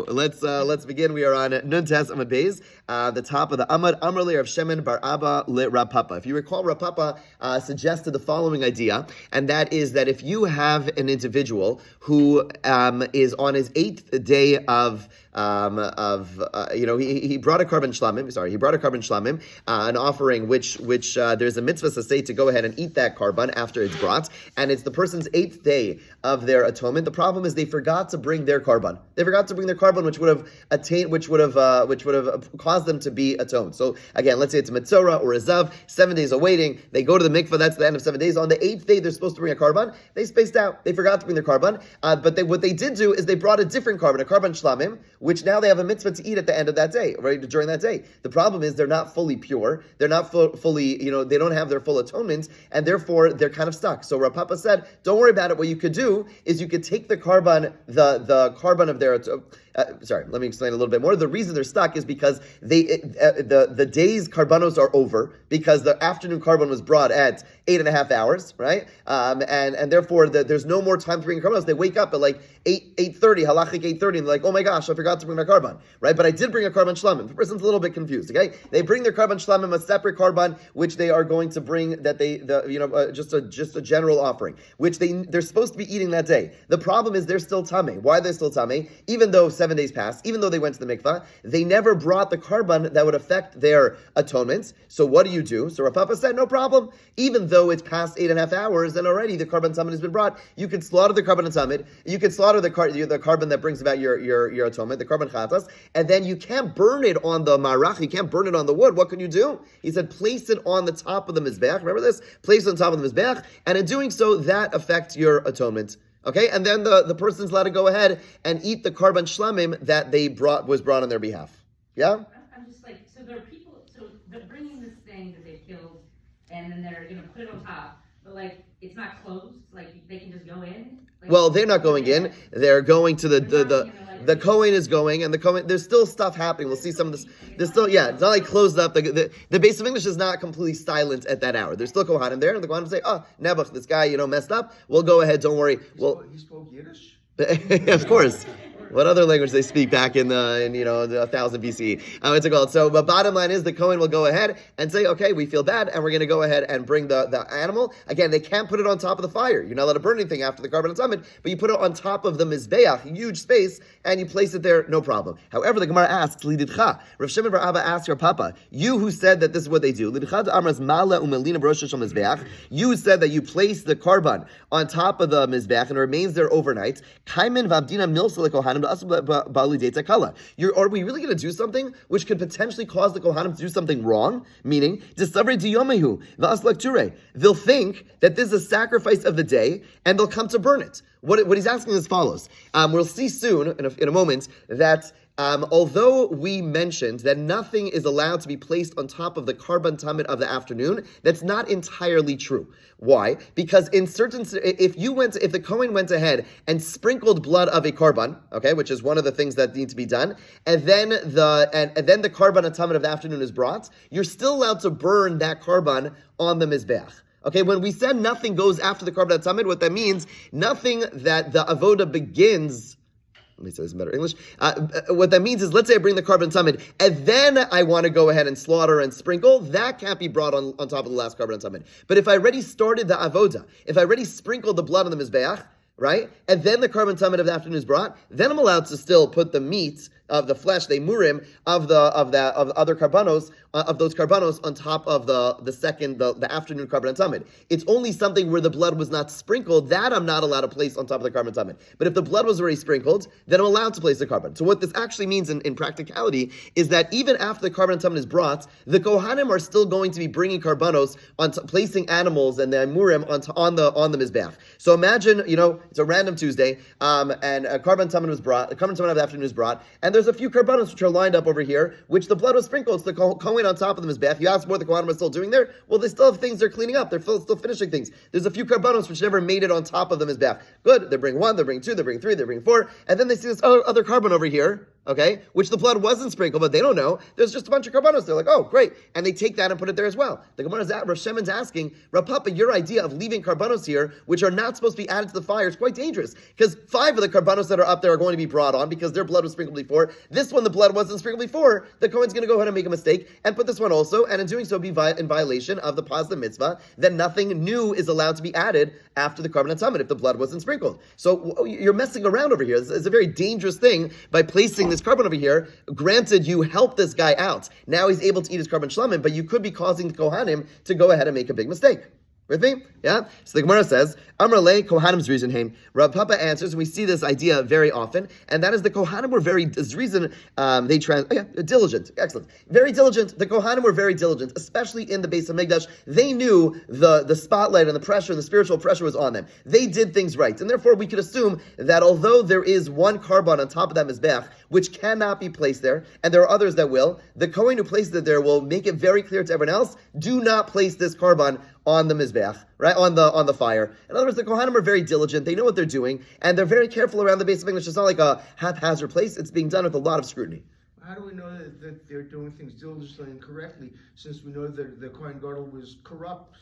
Let's begin. We are on Nun Tes Amud Beis, the top of the Amud. Amrli of Shemin Bar Abba le Rav Papa. If you recall, Rav Papa suggested the following idea, and that is that if you have an individual who is on his 8th day of he brought a carbon shlamim. Sorry, he brought a carbon shlamim, an offering which there's a mitzvah to say to go ahead and eat that carbon after it's brought, and it's the person's 8th day of their atonement. The problem is they forgot to bring their carbon. They forgot to bring their carbon, which would have caused them to be atoned. So again, let's say it's a mitzorah or a zav, 7 days awaiting. They go to the mikvah. That's the end of 7 days. On the 8th day, they're supposed to bring a carbon. They spaced out. They forgot to bring their carbon. But what they did do is they brought a different carbon, a carbon shlamim, which now they have a mitzvah to eat at the end of that day, right, during that day. The problem is they're not fully pure. They're not fully, they don't have their full atonement, and therefore they're kind of stuck. So Rav Papa said, don't worry about it. What you could do is you could take the carbon, the carbon of their let me explain a little bit more. The reason they're stuck is because the day's carbonos are over because the afternoon carbon was brought at 8.5 hours, right? And therefore there's no more time to bring carbonos. They wake up at like 8:30, halachic 8:30, and they're like, oh my gosh, I forgot to bring my carbon, right? But I did bring a carbon shlamim. The person's a little bit confused, okay? They bring their carbon shlamim, a separate carbon, which they are going to bring just a general offering, which they're supposed to be eating that day. The problem is they're still tamei. Why they're still tamei? Even though 7 days passed, even though they went to the mikvah, they never brought the carbon that would affect their atonements. So what do you do? So Rav Papa said, no problem. Even though it's past 8.5 hours and already the carbon tamid has been brought, you can slaughter the carbon tamid, you can slaughter the carbon that brings about your atonement, the carbon chatas, and then you can't burn it on the marach, you can't burn it on the wood. What can you do? He said, place it on the top of the mizbeach. Remember this? Place it on top of the mizbeach, and in doing so, that affects your atonement. Okay, and then the person's allowed to go ahead and eat the carbon shlamim that was brought on their behalf. Yeah? I'm just like, so there are people, so they're bringing this thing that they killed, and then they're going to put it on top, but like, it's not closed, like, they can just go in? Like, well, they're not going in, they're going to the Kohen is going, and the Kohen, there's still stuff happening. We'll see some of this. There's still, it's not like closed up. The base of English is not completely silent at that hour. There's still Kohanim there, and the Kohanim say, Nebuch, this guy, messed up. We'll go ahead, don't worry. He spoke Yiddish? Of course. What other language they speak back in 1000 BCE? What's it called? So, but bottom line is the Kohen will go ahead and say, okay, we feel bad, and we're going to go ahead and bring the animal. Again, they can't put it on top of the fire. You're not allowed to burn anything after the carbon summit, but you put it on top of the mizbeach, huge space, and you place it there, no problem. However, the Gemara asks, Lididcha, Rav Shimon bar Abba asked your papa, you who said that this is what they do, Lididcha amras mala umelina b'rosh hasham mizbeach, you said that you place the carbon on top of the mizbeach and it remains there overnight. Kaimin vavdina milsa lekohanim are we really going to do something which could potentially cause the Kohanim to do something wrong? Meaning, they'll think that this is a sacrifice of the day, and they'll come to burn it. What he's asking is as follows. We'll see soon, in a moment, that although we mentioned that nothing is allowed to be placed on top of the carbon tamid of the afternoon, that's not entirely true. Why? Because if the Kohen went ahead and sprinkled blood of a carbon, okay, which is one of the things that need to be done, and then the carbon tamid of the afternoon is brought, you're still allowed to burn that carbon on the mizbeach. Okay, when we said nothing goes after the carbon tamid, what that means, nothing that the avoda begins. Let me say this in better English. What that means is, let's say I bring the carbon tamid, and then I want to go ahead and slaughter and sprinkle. That can't be brought on top of the last carbon tamid. But if I already started the avoda, if I already sprinkled the blood on the mizbeach, right, and then the carbon tamid of the afternoon is brought, then I'm allowed to still put the meat of the flesh, the murim of other carbonos, of those carbonos on top of the afternoon carbon tamid. It's only something where the blood was not sprinkled that I'm not allowed to place on top of the carbon tamid. But if the blood was already sprinkled, then I'm allowed to place the carbon. So what this actually means in practicality is that even after the carbon tamid is brought, the Kohanim are still going to be bringing carbonos placing animals and the murim on the mizbeach. So imagine, it's a random Tuesday, and a carbon tamid was brought. The carbon tamid of the afternoon is brought, and there's a few carbonos which are lined up over here, which the blood was sprinkled. So the Kohen on top of them is mizbeach. You ask what the Kohanim are still doing there? Well, they still have things they're cleaning up. They're still finishing things. There's a few carbonos which never made it on top of the mizbeach. Good. They bring 1, they bring 2, they bring 3, they bring 4, and then they see this other carbon over here, okay, which the blood wasn't sprinkled, but they don't know. There's just a bunch of karbanos. They're like, oh, great. And they take that and put it there as well. The Gemara's Rav Shemon's asking, Rav Papa, your idea of leaving karbanos here, which are not supposed to be added to the fire, is quite dangerous. Because 5 of the karbanos that are up there are going to be brought on because their blood was sprinkled before. This one, the blood wasn't sprinkled before. The Kohen's going to go ahead and make a mistake and put this one also, and in doing so be in violation of the positive mitzvah that nothing new is allowed to be added after the karban hatamid if the blood wasn't sprinkled. So you're messing around over here. It's a very dangerous thing by placing this carbon over here. Granted, you help this guy out. Now he's able to eat his carbon shlamim, but you could be causing the Kohanim to go ahead and make a big mistake. With me? Yeah? So the Gemara says, Amar le Kohanim's reason haim. Rav Papa answers, and we see this idea very often, and that is the Kohanim were very, this reason diligent. Excellent. Very diligent. The Kohanim were very diligent, especially in the base of Mikdash. They knew the spotlight and the pressure and the spiritual pressure was on them. They did things right. And therefore we could assume that although there is one carbon on top of that Mizbeach, which cannot be placed there, and there are others that will, the Kohen who places it there will make it very clear to everyone else, do not place this carbon on the Mizbeach, right, on the fire. In other words, the Kohanim are very diligent, they know what they're doing, and they're very careful around the base of English. It's not like a haphazard place, it's being done with a lot of scrutiny. How do we know that they're doing things diligently and correctly, since we know that the Kohen Gadol was corrupt?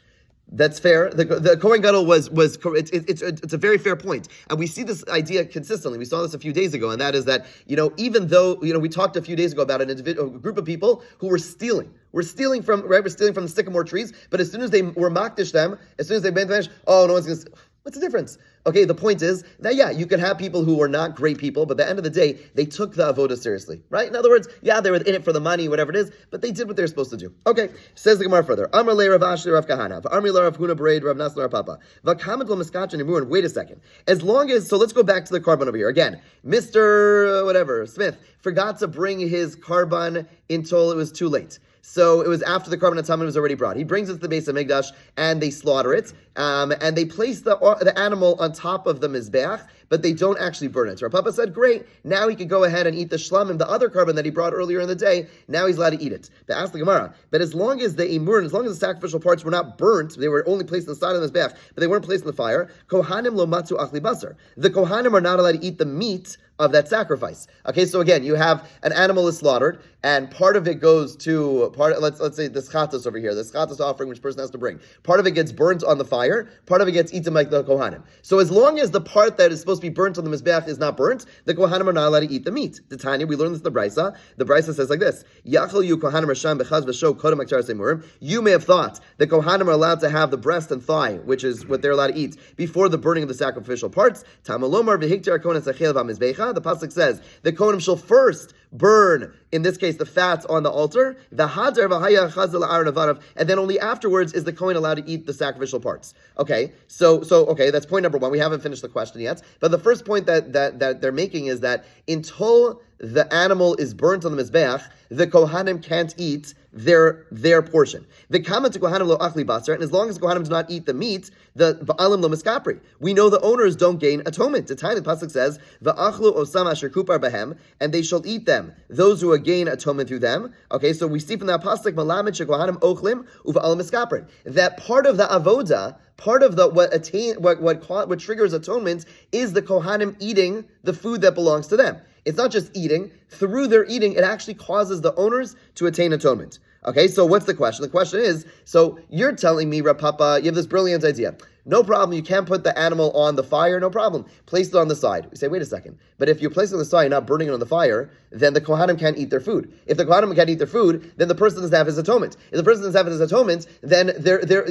That's fair. The Kohen Gadol was it's a very fair point, and we see this idea consistently. We saw this a few days ago, and that is that even though we talked a few days ago about a group of people who were stealing. We're stealing from the sycamore trees, but as soon as they were makdish them, as soon as they made them, oh, no one's going to. What's the difference? Okay, the point is that, you could have people who were not great people, but at the end of the day, they took the avoda seriously, right? In other words, they were in it for the money, whatever it is, but they did what they were supposed to do. Okay, says the Gemara further. Amar le Rav Ashli Rav Kahana, Amar le Rav Huna Bereid Rav Nasla Rav Papa, V'kamed lo miskach and wait a second. So let's go back to the carbon over here. Again, Mr. Smith forgot to bring his carbon until it was too late. So it was after the carbon hatamid was already brought. He brings it to the base of Mikdash, and they slaughter it, and they place the animal on top of the mizbeach, but they don't actually burn it. So our Papa said, great, now he could go ahead and eat the shlamim, the other carbon that he brought earlier in the day, now he's allowed to eat it. But ask the Gemara, but as long as the imur, as long as the sacrificial parts were not burnt, they were only placed on the side of the mizbeach, but they weren't placed in the fire, kohanim lo matzu achli basar. The kohanim are not allowed to eat the meat of that sacrifice. Okay, so again, you have an animal is slaughtered, and part of it goes to let's say this chatos over here, this chatos offering which person has to bring. Part of it gets burnt on the fire, part of it gets eaten by the kohanim. So as long as the part that is supposed to be burnt on the mizbeach is not burnt, the kohanim are not allowed to eat the meat. The Tanya, we learned this in the Brisa. The Brisa says like this: Yachal you kohanim rasham bechaz v'sho kodem aktar semurim. You may have thought the kohanim are allowed to have the breast and thigh, which is what they're allowed to eat, before the burning of the sacrificial parts. Tamalomar v'hiktar kohen sachel v'mizbecha. The pasuk says the kohanim shall first burn, in this case, the fats on the altar, the hadar v'haya chazal aaron avarav, and then only afterwards is the kohen allowed to eat the sacrificial parts. Okay, so that's point number one. We haven't finished the question yet, but the first point that they're making is that until the animal is burnt on the mizbeach, the kohanim can't eat their portion. The comment to kohanim lo achli basar, and as long as kohanim do not eat the meat, the ba'alim lo miskapri. We know the owners don't gain atonement. The time the pasuk says va'achlu osam asher kupar bahem, and they shall eat them, those who gain atonement through them. Okay, so we see from that pasuk malamed shekohanim ochlim uva'alim miskaprin, that part of the avoda, part of the what triggers atonement is the kohanim eating the food that belongs to them. It's not just eating. Through their eating, it actually causes the owners to attain atonement. Okay, so what's the question? The question is, so you're telling me, Rav Papa, you have this brilliant idea. No problem, you can't put the animal on the fire, no problem. Place it on the side. We say, wait a second. But if you place it on the side, not burning it on the fire, then the Kohanim can't eat their food. If the Kohanim can't eat their food, then the person doesn't have his atonement. If the person doesn't have his atonement, then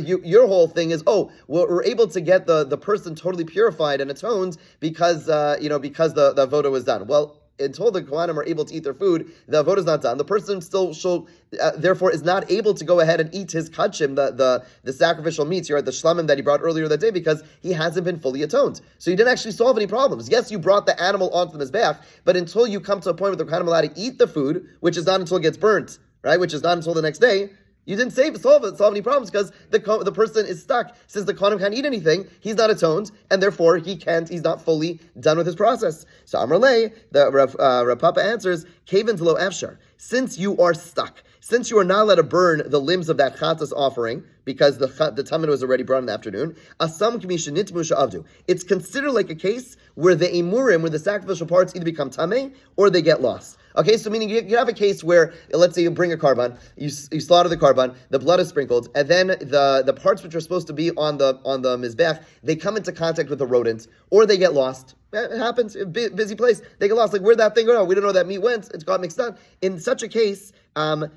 your whole thing is, we're able to get the person totally purified and atoned because the avoda was done. Well, until the Kohanim are able to eat their food, the avodah is not done. The person still therefore is not able to go ahead and eat his kachim, the sacrificial meats, the shlamim that he brought earlier that day, because he hasn't been fully atoned. So you didn't actually solve any problems. Yes, you brought the animal onto the mizbeach, but until you come to a point where the Kohanim are allowed to eat the food, which is not until it gets burnt, right? Which is not until the next day. You didn't solve any problems because the person is stuck. Since the kohanim can't eat anything, he's not atoned, and therefore he's not fully done with his process. So Amar Lei, the Rav Papa answers, Kaven to lo efshar. Since you are stuck, since you are not allowed to burn the limbs of that chatas offering, because the tamid was already brought in the afternoon, asam k'misha nitmu sha'avdu. It's considered like a case where the emurim, where the sacrificial parts either become tameh or they get lost. Okay, so meaning you have a case where, let's say you bring a korban, you slaughter the korban, the blood is sprinkled, and then the parts which are supposed to be on the mizbech, they come into contact with a rodent, or they get lost. It happens. Busy place. They get lost. Like, where'd that thing go? We don't know where that meat went. It got mixed up. In such a case, the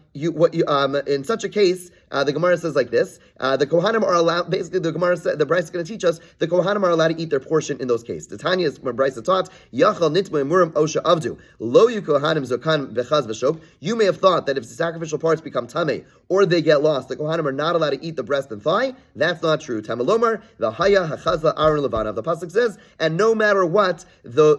Gemara says like this: the Kohanim are allowed. Basically, the Gemara said, the Bryce is going to teach us the Kohanim are allowed to eat their portion in those cases. The Tanya is when Bryce taught Yachal Nitma Murim Osha Avdu Lo Yu Kohanim Zokan Bechaz V'Shok. You may have thought that if the sacrificial parts become tamei or they get lost, the Kohanim are not allowed to eat the breast and thigh. That's not true. Tamalomar the Haya Hachazla Aaron Levana. The pasuk says, and no matter what, the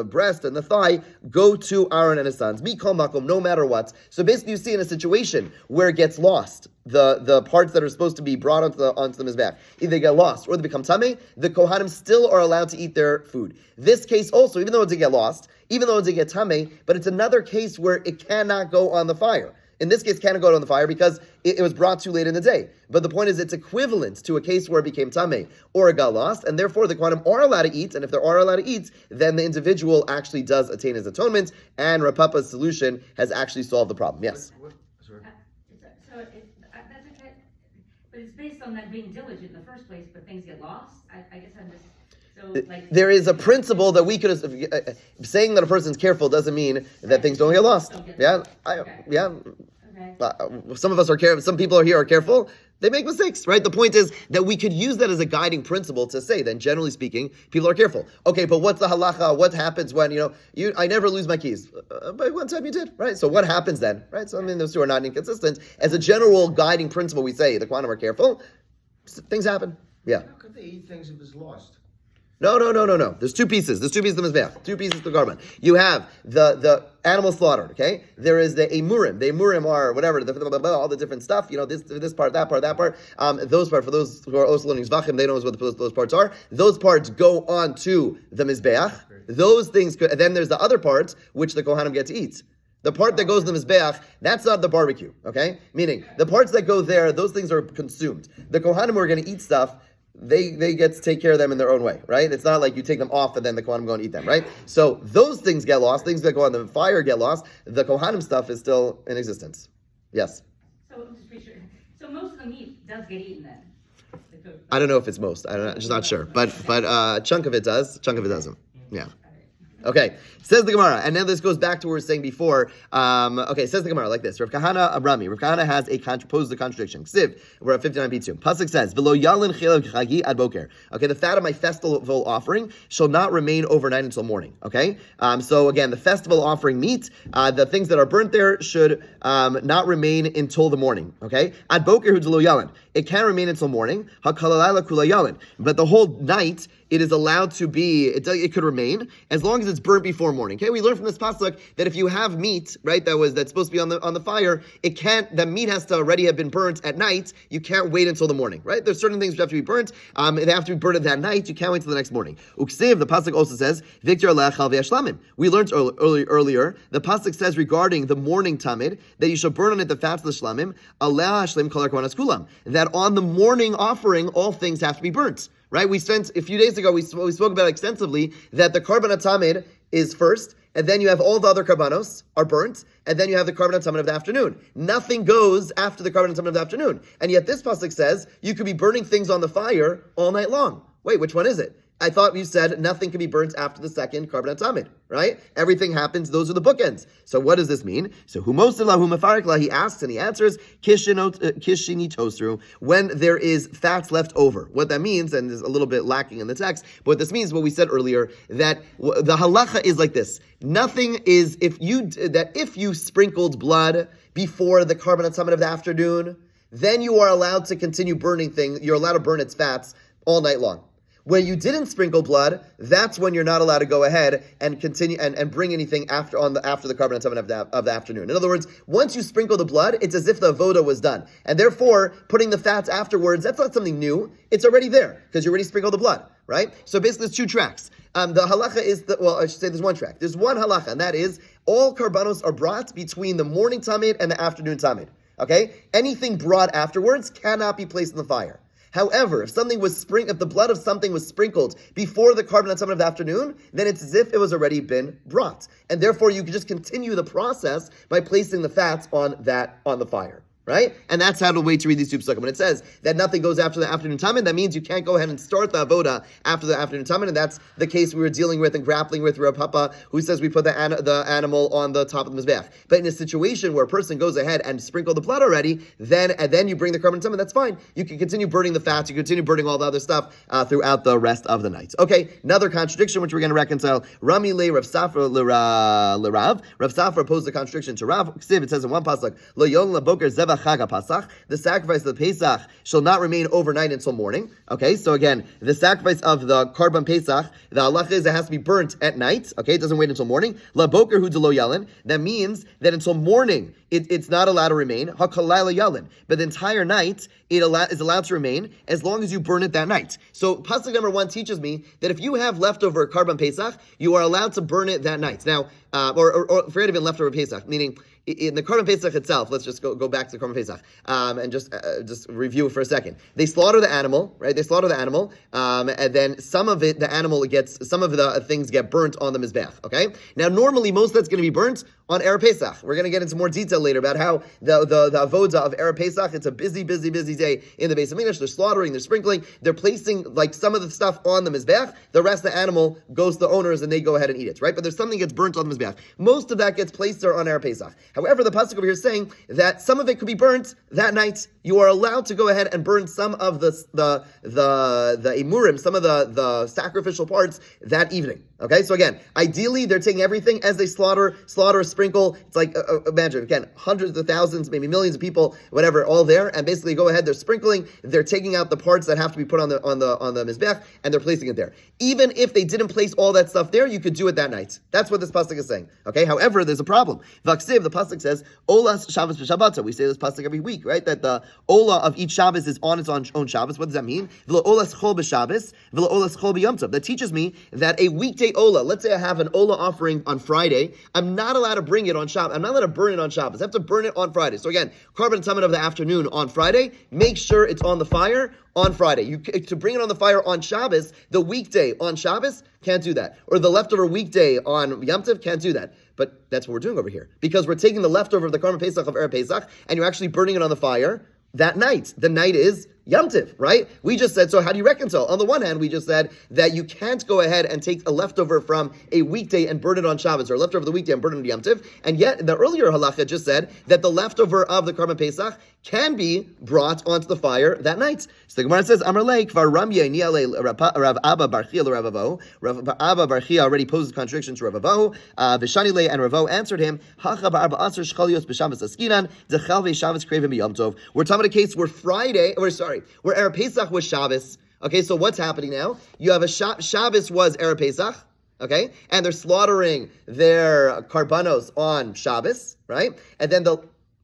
breast and the thigh go to Aaron and his sons. Mikol makom, no matter what. So basically, you see in a situation where it gets lost, the parts that are supposed to be brought onto the mizbech, either they get lost or they become tamei, the Kohanim still are allowed to eat their food. This case also, even though it did get lost, even though it did get tamei, but it's another case where it cannot go on the fire. In this case, it cannot go on the fire because it was brought too late in the day. But the point is, it's equivalent to a case where it became tamei or it got lost, and therefore the Kohanim are allowed to eat. And if they are allowed to eat, then the individual actually does attain his atonement, and Rav Papa's solution has actually solved the problem. Yes. Sorry. So that's okay, but it's based on them being diligent in the first place, but things get lost. I guess I'm just. So, like, there is a principle that we could saying that a person's careful doesn't mean that things don't get lost. Yeah, yeah. Okay. Some of us are careful. Some people are careful. They make mistakes, right? The point is that we could use that as a guiding principle to say that, generally speaking, people are careful. Okay, but what's the halacha? What happens when, I never lose my keys? But one time you did, right? So what happens then, right? So, those two are not inconsistent. As a general guiding principle, we say the Kohanim are careful. Things happen. Yeah. How could they eat things if it's lost? No. There's two pieces. There's two pieces of the mizbech. Two pieces of the korban. You have the animal slaughtered. Okay. There is the emurim. The emurim are whatever all the different stuff. This part, that part, that part. Those parts for those who are also learning zvachim, they know what those parts are. Those parts go on to the mizbeach. Those things. Then there's the other parts which the kohanim get to eat. The part that goes to the mizbeach, that's not the barbecue. Okay. Meaning the parts that go there, those things are consumed. The kohanim who are going to eat stuff, they get to take care of them in their own way, right? It's not like you take them off and then the Kohanim go and eat them, right? So those things get lost. Things that go on the fire get lost. The Kohanim stuff is still in existence. Yes? So I'm just pretty sure. So most of the meat does get eaten then? I don't know if it's most. I'm just not sure. But a chunk of it does. A chunk of it doesn't. Yeah. Okay, says the Gemara, and now this goes back to what we were saying before. Says the Gemara like this: Rav Kahana Abrami. Rav Kahana has poses a contradiction. Ksiv, we're at 59b2. Pasuk says, "V'lo yalin chelav chagi ad boker." Okay, the fat of my festival offering shall not remain overnight until morning. Okay, so again, the festival offering meat, the things that are burnt there should not remain until the morning. Okay, ad boker hu lo yalin. It can remain until morning. Hakalayla kula yalin, but the whole night it is allowed to be. It could remain as long as it's burnt before morning. Okay, we learn from this pasuk that if you have meat, right, that's supposed to be on the fire, the meat has to already have been burnt at night. You can't wait until the morning, right? There's certain things that have to be burnt. They have to be burnt that night. You can't wait until the next morning. Uksiv, the pasuk also says, "Victor lechal ve'ashlamim." We learned earlier. The pasuk says regarding the morning tamid that you shall burn on it the fats of the shlamim. Allah hashlim kol harkonas kulam. That on the morning offering, all things have to be burnt. Right, we spent a few days ago. We spoke about extensively that the korban tamid is first, and then you have all the other karbanos are burnt, and then you have the korban tamid of the afternoon. Nothing goes after the korban tamid of the afternoon, and yet this pasuk says you could be burning things on the fire all night long. Wait, which one is it? I thought you said nothing can be burnt after the second korban tamid, right? Everything happens, those are the bookends. So what does this mean? So he asks and he answers, kishini tosru, when there is fats left over. What that means, and is a little bit lacking in the text, but what this means, what we said earlier, that the halacha is like this. Nothing is, if you sprinkled blood before the korban tamid of the afternoon, then you are allowed to continue burning things, you're allowed to burn its fats all night long. When you didn't sprinkle blood, that's when you're not allowed to go ahead and continue and bring anything after the korban tamid of the afternoon. In other words, once you sprinkle the blood, it's as if the avoda was done, and therefore putting the fats afterwards, that's not something new. It's already there because you already sprinkled the blood, right? So basically, there's two tracks. The halacha is I should say there's one track. There's one halacha, and that is all karbanos are brought between the morning tamid and the afternoon tamid. Okay, anything brought afterwards cannot be placed in the fire. However, if the blood of something was sprinkled before the carbon on of the afternoon, then it's as if it was already been brought. And therefore, you can just continue the process by placing the fats on the fire. Right? And that's how the way to read these two psukim. When it says that nothing goes after the afternoon tamin, that means you can't go ahead and start the avoda after the afternoon tamin, and that's the case we were dealing with and grappling with Rav Papa, who says we put the animal on the top of the mizbeach. But in a situation where a person goes ahead and sprinkle the blood already, then you bring the carbon tamin, that's fine. You can continue burning the fats, you can continue burning all the other stuff throughout the rest of the night. Okay, another contradiction which we're going to reconcile. Rami le Rav Safra le Rav. Rav Safra posed the contradiction to Rav. It says in one pasuk, Lo yon la boker zevach Pasach, the sacrifice of the Pesach shall not remain overnight until morning. Okay, so again, the sacrifice of the Karban Pesach, the halacha is it has to be burnt at night. Okay, it doesn't wait until morning. La boker hu delo yalin. That means that until morning it's not allowed to remain. Hakalayla yalin. But the entire night is allowed to remain as long as you burn it that night. So pasuk number 1 teaches me that if you have leftover Karban Pesach, you are allowed to burn it that night. Now, or forget even leftover Pesach, meaning in the Karban Pesach itself, let's just go back to the Karban Pesach and just review for a second. They slaughter the animal, right? They slaughter the animal, and then some of the things get burnt on the mizbeach. Okay. Now, normally most of that's going to be burnt on Erev Pesach. We're going to get into more detail later about how the avoda of Erev Pesach. It's a busy day in the Beis Hamikdash. They're slaughtering, they're sprinkling, they're placing like some of the stuff on the mizbeach. The rest of the animal goes to the owners and they go ahead and eat it, right? But there's something that gets burnt on the mizbeach. Most of that gets placed there on Erev Pesach. However, the pasuk over here is saying that some of it could be burnt that night. You are allowed to go ahead and burn some of the imurim, some of the sacrificial parts that evening. Okay, so again, ideally they're taking everything as they slaughter, sprinkle. It's like imagine again, hundreds of thousands, maybe millions of people, whatever, all there, and basically go ahead. They're sprinkling. They're taking out the parts that have to be put on the mizbeach, and they're placing it there. Even if they didn't place all that stuff there, you could do it that night. That's what this pasuk is saying. Okay, however, there's a problem. Vaksiv, the pasuk says, Olas Shabbos b'Shabbata. We say this pasuk every week, right? That the Ola of each Shabbos is on its own Shabbos. What does that mean? V'lo Olas Chol b'Shabbos, v'lo Olas Chol b'Yom Tov. That teaches me that a weekday Ola, let's say I have an Ola offering on Friday, I'm not allowed to bring it on Shabbos. I'm not allowed to burn it on Shabbos. I have to burn it on Friday. So again, Karban Tamin of the afternoon on Friday, make sure it's on the fire on Friday. To bring it on the fire on Shabbos, the weekday on Shabbos, can't do that. Or the leftover weekday on Yom Tov, can't do that. But that's what we're doing over here. Because we're taking the leftover of the Karban Pesach of Erev Pesach, and you're actually burning it on the fire that night. The night is Yom Tov, right? We just said, so how do you reconcile? On the one hand, we just said that you can't go ahead and take a leftover from a weekday and burn it on Shabbos, or a leftover of the weekday and burn it on Yom Tov. And yet, the earlier halacha just said that the leftover of the Karban Pesach can be brought onto the fire that night. So the Gemara says, Amar lei kvar ramye niale Rav Abba Barchia le Rav Avo. Rav Abba Barchia already poses contradiction to Rav Avo. V'shani le, and Rav Avo answered him, Hacha ba'arba asar shchalios b'Shabbos askinan dechal ve'Shabbos krevim b'Yom Tov. We're talking about a case where where Erev Pesach was Shabbos. Okay, so what's happening now? You have a Shabbos was Erev Pesach. Okay, and they're slaughtering their karbanos on Shabbos, right? And then did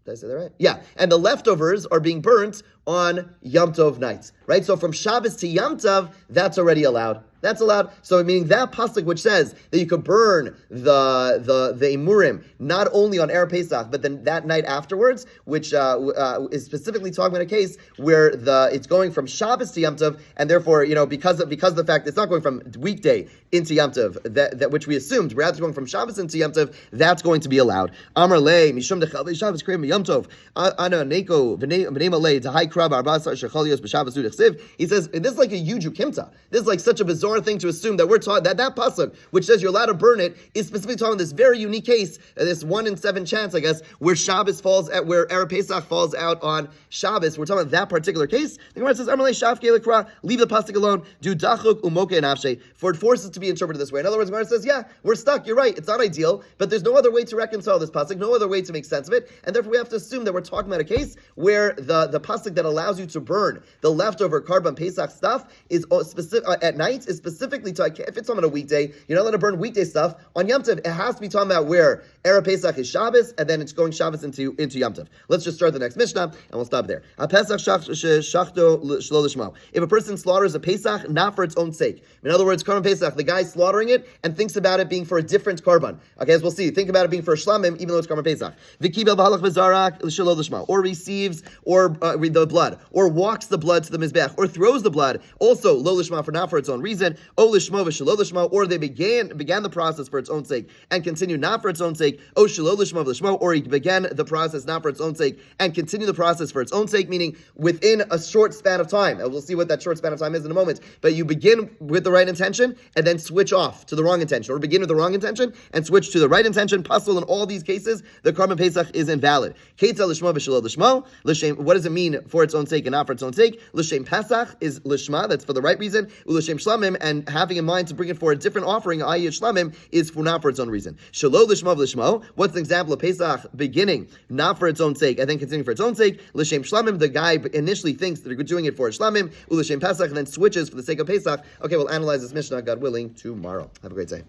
I say that right? Yeah, and the leftovers are being burnt on Yom Tov nights, right? So from Shabbos to Yom Tov, that's already allowed. That's allowed. So meaning that pasuk which says that you could burn the imurim not only on Erev Pesach, but then that night afterwards, which is specifically talking about a case where it's going from Shabbos to Yom Tov, and therefore, because of the fact it's not going from weekday into Yom Tov, that which we assumed, rather going from Shabbos into Yom Tov, that's going to be allowed. Amar lei mishum dechal Shabbos krem Yom Tov ana neko v'nema lei tahai krab arba'asar shechalios b'Shabbos udechsiv. He says this is like a huge ukimta. This is like such a bizarre thing to assume that we're talking that pasuk which says you're allowed to burn it is specifically talking this very unique case, this 1 in 7 chance, I guess, where Shabbos falls at where Erev Pesach falls out on Shabbos. We're talking about that particular case. The Gemara says, leave the pasuk alone. Do dachuk umoke and afshe, for it forces to be interpreted this way. In other words, the Gemara says, yeah, we're stuck. You're right. It's not ideal, but there's no other way to reconcile this pasuk, no other way to make sense of it, and therefore we have to assume that we're talking about a case where the pasuk that allows you to burn the leftover Karban Pesach stuff is specific at night is specifically if it's on a weekday, you're not allowed to burn weekday stuff on Yom Tov. It has to be talking about where Erev Pesach is Shabbos, and then it's going Shabbos into Yom Tov. Let's just start the next Mishnah, and we'll stop there. If a person slaughters a Pesach not for its own sake, in other words, Karban Pesach, the guy slaughtering it and thinks about it being for a different Karban. Okay, as we'll see, think about it being for a Shlamim, even though it's Karban Pesach. Or receives, or the blood, or walks the blood to the mizbech, or throws the blood, also lo lishma, for not for its own reason, o lishmo v'shelo lishmo, or they began the process for its own sake and continue not for its own sake, o shelo lishmo v'lishmo, or he began the process not for its own sake and continue the process for its own sake, meaning within a short span of time. And we'll see what that short span of time is in a moment. But you begin with the right intention and then switch off to the wrong intention, or begin with the wrong intention and switch to the right intention. Pasul, in all these cases, the Karban Pesach is invalid. Ketzah lishmo v'shelo lishmo. L'shem, what does it mean for its own sake and not for its own sake? L'shem Pesach is lishma, that's for the right reason. L'shem shlamim, and having in mind to bring it for a different offering, i.e. shlamim, is for not for its own reason. Shelo lishmo v'lishmo. What's an example of Pesach beginning not for its own sake and then continuing for its own sake? L'shem shlamim, the guy initially thinks that they're doing it for shlamim. L'shem Pesach, and then switches for the sake of Pesach. Okay, we'll analyze this Mishnah, God willing, tomorrow. Have a great day.